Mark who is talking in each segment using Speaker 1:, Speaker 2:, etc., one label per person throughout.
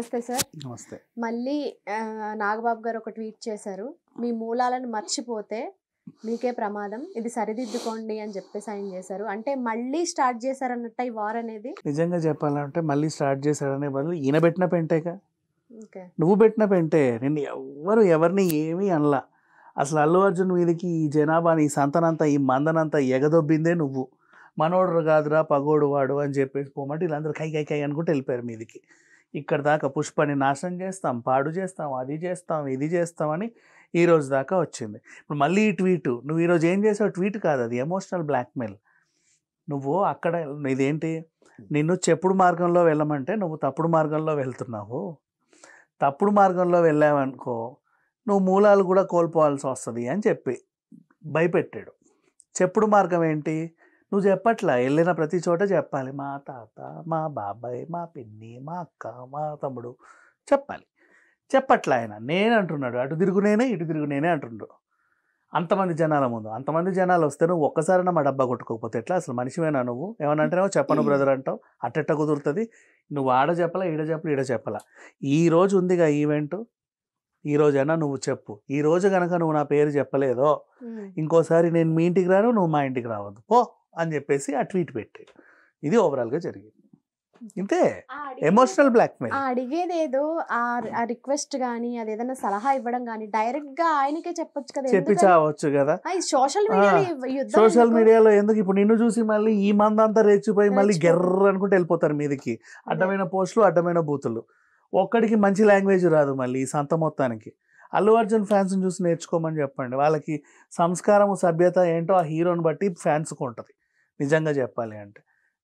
Speaker 1: నమస్తే సార్.
Speaker 2: నమస్తే.
Speaker 1: మళ్ళీ నాగబాబు గారు ఒక ట్వీట్ చేశారు. మీ మూలాలను మర్చిపోతే మీకే ప్రమాదం. ఇది సరిదిద్దుకోండి అని చెప్పేసి ఆయన చేశారు. అంటే మళ్ళీ స్టార్ట్ చేశారన్నట్ట ఈ వార్ అనేది.
Speaker 2: నిజంగా చెప్పాలంటే మళ్ళీ స్టార్ట్ చేశాడనే బదులు ఈయన పెట్టిన పెంటేగా.
Speaker 1: ఓకే.
Speaker 2: నువ్వు పెట్టిన పెంటే. నిన్ను ఎవరిని ఏమీ అనలా. అసలు అల్లు అర్జున్ మీదకి ఈ జనాభాని, ఈ సంతనంతా, ఈ మందనంతా ఎగదొబ్బిందే నువ్వు. మనోడు కాదురా పగోడు వాడు అని చెప్పేసి పోమంటే వీళ్ళందరూ కై కై కై అనుకుంటూ వెళ్ళిపోయారు మీదికి. ఇక్కడ దాకా పుష్పని నాశనం చేస్తాం, పాడు చేస్తాం, అది చేస్తాం, ఇది చేస్తామని ఈ రోజు దాకా వచ్చింది. ఇప్పుడు మళ్ళీ ఈ ట్వీట్, నువ్వు ఈరోజు ఏం చేసావు? ట్వీట్ కాదు, అది ఎమోషనల్ బ్లాక్మెయిల్. నువ్వు అక్కడ ఇదేంటి, నిన్ను చెప్పుడు మార్గంలో వెళ్ళమంటే నువ్వు తప్పుడు మార్గంలో వెళ్తున్నావు. తప్పుడు మార్గంలో వెళ్ళావనుకో నువ్వు మూలాలు కూడా కోల్పోవాల్సి వస్తుంది అని చెప్పి భయపెట్టాడు. చెప్పుడు మార్గం ఏంటి? నువ్వు చెప్పట్లా, వెళ్ళిన ప్రతి చోట చెప్పాలి. మా తాత, మా బాబాయ్, మా పిన్ని, మా అక్క, మా తమ్ముడు చెప్పాలి. చెప్పట్లా ఆయన. నేను అంటున్నాడు, అటు తిరుగు నేనే, ఇటు తిరుగు నేనే అంటున్నాడు. అంతమంది జనాల ముందు. అంతమంది జనాలు వస్తే నువ్వు ఒక్కసారైనా మా డబ్బా కొట్టుకోకపోతే ఎట్లా? అసలు మనిషివేనా నువ్వు? ఏమనంటేనేమో చెప్పను బ్రదర్ అంటావు. అట్టెట్ట కుదురుతుంది? నువ్వు ఆడ చెప్పలా, ఈడ చెప్పలా, ఈడ చెప్పలా. ఈ రోజు ఉందిగా ఈవెంట్, ఈ రోజైనా నువ్వు చెప్పు. ఈ రోజు కనుక నువ్వు నా పేరు చెప్పలేదో ఇంకోసారి నేను మీ ఇంటికి రాను, నువ్వు మా ఇంటికి రావద్దు పో అని చెప్పేసి ఆ ట్వీట్ పెట్టాడు. ఇది ఓవరాల్గా జరిగింది. ఇంతే, ఎమోషనల్ బ్లాక్మెయిల్.
Speaker 1: అడిగేదేదో ఆ రిక్వెస్ట్ గానీ అదేదైనా సలహా ఇవ్వడం గానీ డైరెక్ట్ గా ఆయనకే చెప్పొచ్చు కదా.
Speaker 2: చెప్పి చావచ్చు కదా.
Speaker 1: సోషల్
Speaker 2: మీడియాలో ఎందుకు? ఇప్పుడు నిన్ను చూసి మళ్ళీ ఈ మందంతా రెచ్చిపోయి మళ్ళీ గెర్ర అనుకుంటూ వెళ్ళిపోతారు మీదకి. అడ్డమైన పోస్టులు, అడ్డమైన బూతులు. ఒక్కడికి మంచి లాంగ్వేజ్ రాదు మళ్ళీ ఈ సంత మొత్తానికి. అల్లు అర్జున్ ఫ్యాన్స్ని చూసి నేర్చుకోమని చెప్పండి. వాళ్ళకి సంస్కారము, సభ్యత ఏంటో ఆ హీరోని బట్టి ఫ్యాన్స్కి ఉంటుంది. నిజంగా చెప్పాలి అంటే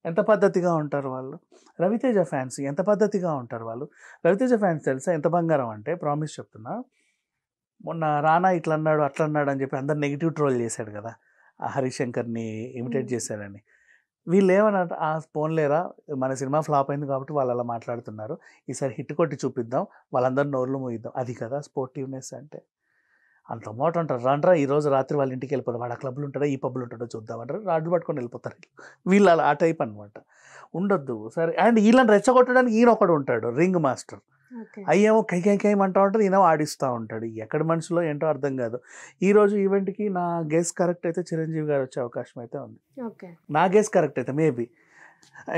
Speaker 2: ఎంత పద్ధతిగా ఉంటారు వాళ్ళు. రవితేజ ఫ్యాన్స్ ఎంత పద్ధతిగా ఉంటారు వాళ్ళు. రవితేజ ఫ్యాన్స్ తెలుసా ఎంత బంగారం అంటే, ప్రామిస్ చెప్తున్నా. మొన్న రానా ఇట్లా అన్నాడు, అట్లా అన్నాడు అని చెప్పి అందరు నెగిటివ్ ట్రోల్ చేశాడు కదా, ఆ హరిశంకర్ని ఇమిటేట్ చేశారని. వీళ్ళు ఏమన్నారు, ఆ పోన్లేరా మన సినిమా ఫ్లాప్ అయింది కాబట్టి వాళ్ళు అలా మాట్లాడుతున్నారు, ఈసారి హిట్ కొట్టి చూపిద్దాం, వాళ్ళందరూ నోర్లు మూయిద్దాం. అది కదా స్పోర్టివ్నెస్ అంటే. అంత మోట అంటారు, రండ్రా ఈరోజు రాత్రి వాళ్ళ ఇంటికి వెళ్ళిపోతాం, వాడు ఆ క్లబ్లు ఉంటాడో ఈ పబ్బులు ఉంటాడో చూద్దామంటారు, రాడ్లు పట్టుకొని వెళ్ళిపోతారు. వీళ్ళు అలా ఆ టైప్ అనమాట. ఉండొద్దు సరే. అండ్ వీళ్ళని రెచ్చగొట్టడానికి ఈయన ఒకడు ఉంటాడు, రింగ్ మాస్టర్. అయ్యేమో కై కై కై అంటూ ఉంటుంది, ఈయన ఆడిస్తూ ఉంటాడు. ఎక్కడి మనుషులో ఏంటో అర్థం కాదు. ఈరోజు ఈవెంట్కి నా గెస్ కరెక్ట్ అయితే చిరంజీవి గారు వచ్చే అవకాశం అయితే ఉంది. నా గెస్ కరెక్ట్ అయితే మేబీ.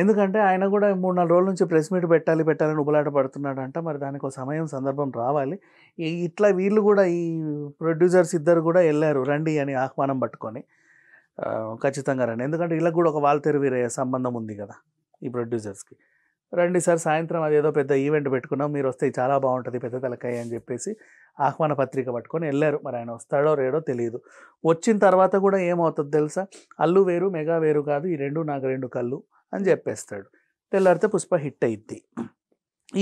Speaker 2: ఎందుకంటే ఆయన కూడా 3-4 రోజుల నుంచి ప్రెస్ మీట్ పెట్టాలని ఉబలాట పడుతున్నాడు అంట. మరి దానికి ఒక సమయం, సందర్భం రావాలి. ఇట్లా వీళ్ళు కూడా, ఈ ప్రొడ్యూసర్స్ ఇద్దరు కూడా వెళ్ళారు రండి అని ఆహ్వానం పట్టుకొని. ఖచ్చితంగా రండి, ఎందుకంటే వీళ్ళకి కూడా ఒక వాల్తెరు వీరయ్య సంబంధం ఉంది కదా ఈ ప్రొడ్యూసర్స్కి. రండి సార్, సాయంత్రం అదేదో పెద్ద ఈవెంట్ పెట్టుకున్నాం, మీరు వస్తే చాలా బాగుంటుంది, పెద్ద తలకాయ అని చెప్పేసి ఆహ్వాన పత్రిక పట్టుకొని వెళ్ళారు. మరి ఆయన వస్తాడో రేడో తెలియదు. వచ్చిన తర్వాత కూడా ఏమవుతుందో తెలుసా, అల్లు వేరు మెగా వేరు కాదు, ఈ రెండు నాకు రెండు కళ్ళు అని చెప్పేస్తాడు. తెల్లారితే పుష్ప హిట్ అయింది.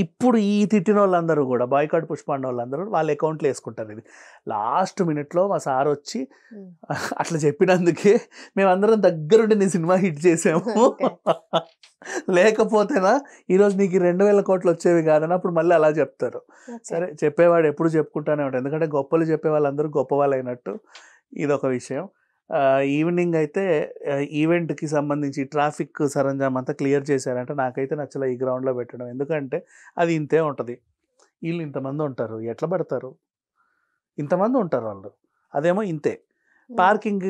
Speaker 2: ఇప్పుడు ఈ తిట్టిన వాళ్ళందరూ కూడా, బాయ్కాట్ పుష్ప అన్న వాళ్ళందరూ వాళ్ళ అకౌంట్లో వేసుకుంటారు. ఇది లాస్ట్ మినిట్లో మా సార్ వచ్చి అట్లా చెప్పినందుకే మేమందరం దగ్గరుండి నీ సినిమా హిట్ చేసాము, లేకపోతేనా ఈరోజు నీకు 2000 కోట్లు వచ్చేవి కాదని అప్పుడు మళ్ళీ అలా చెప్తారు. సరే, చెప్పేవాడు ఎప్పుడు చెప్పుకుంటానే ఉంటాడు, ఎందుకంటే గొప్పలు చెప్పే వాళ్ళందరూ గొప్పవాళ్ళు అయినట్టు. ఇదొక విషయం. ఈవినింగ్ అయితే ఈవెంట్కి సంబంధించి ట్రాఫిక్ సరంజామ్ అంతా క్లియర్ చేశారంటే నాకైతే నచ్చలే ఈ గ్రౌండ్లో పెట్టడం. ఎందుకంటే అది ఇంతే ఉంటుంది. వీళ్ళు ఇంతమంది ఉంటారు, ఎట్లా పడతారు? ఇంతమంది ఉంటారు వాళ్ళు, అదేమో ఇంతే. పార్కింగ్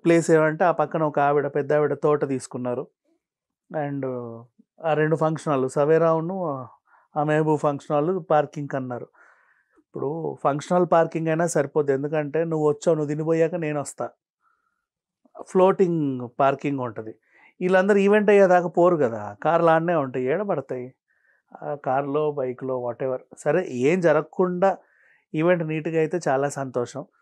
Speaker 2: ప్లేస్ ఏమంటే ఆ పక్కన ఒక పెద్ద ఆవిడ తోట తీసుకున్నారు. అండ్ ఆ 2 ఫంక్షన్ హాల్, సవేరావును ఆ మహబూబ్ ఫంక్షన్ హాల్ పార్కింగ్ అన్నారు. ఇప్పుడు ఫంక్షన్ హాల్ పార్కింగ్ అయినా సరిపోద్ది, ఎందుకంటే నువ్వు వచ్చావు, నువ్వు తినిపోయాక నేను వస్తా. ఫ్లోటింగ్ పార్కింగ్ ఉంటుంది. వీళ్ళందరూ ఈవెంట్ అయ్యేదాకా పోరు కదా, కార్లు ఆడనే ఉంటాయి, ఏడబడతాయి. కార్లో, బైక్లో, వాట్ ఎవర్. సరే, ఏం జరగకుండా ఈవెంట్ నీట్గా అయితే చాలా సంతోషం.